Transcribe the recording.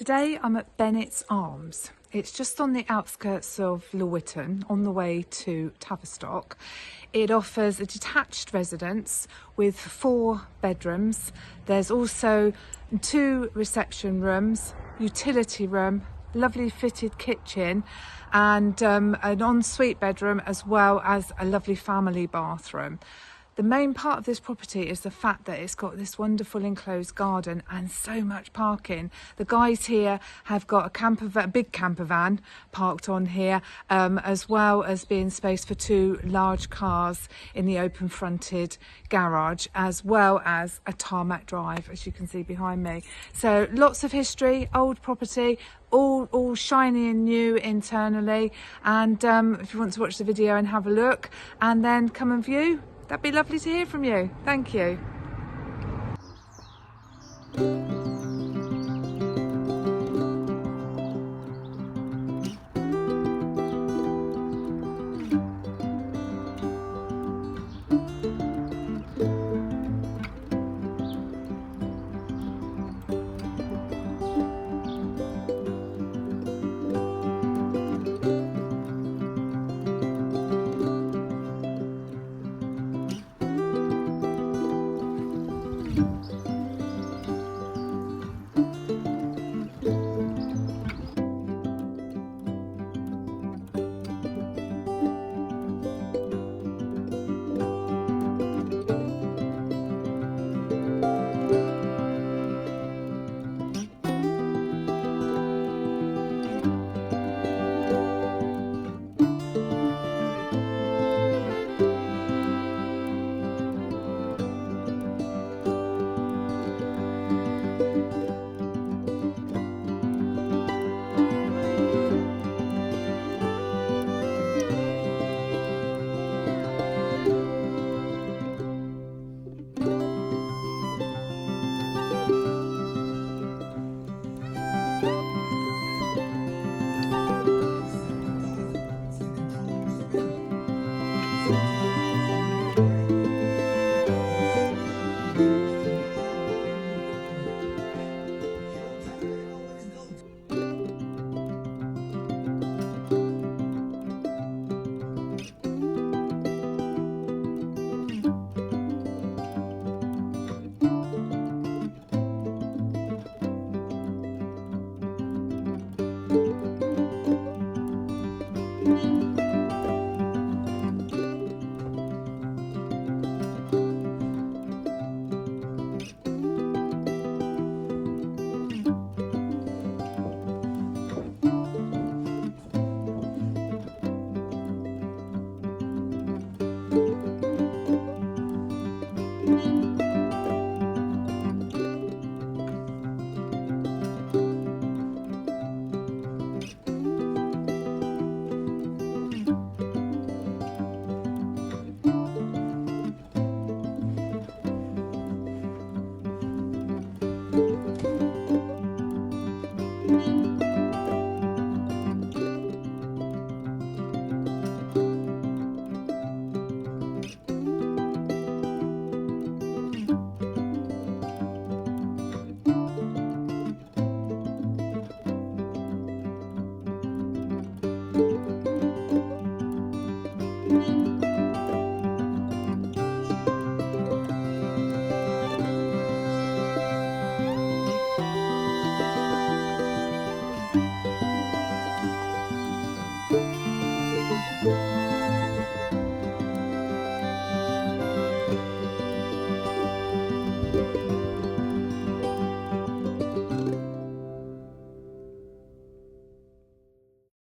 Today I'm at Bennetts Arms. It's just on the outskirts of Lawhitton on the way to Tavistock. It offers a detached residence with 4 bedrooms. There's also 2 reception rooms, utility room, lovely fitted kitchen and an ensuite bedroom as well as a lovely family bathroom. The main part of this property is the fact that it's got this wonderful enclosed garden and so much parking. The guys here have got a big camper van parked on here, as well as being space for 2 large cars in the open fronted garage, as well as a tarmac drive, as you can see behind me. So lots of history, old property, all shiny and new internally. And if you want to watch the video and have a look and then come and view, that'd be lovely to hear from you. Thank you.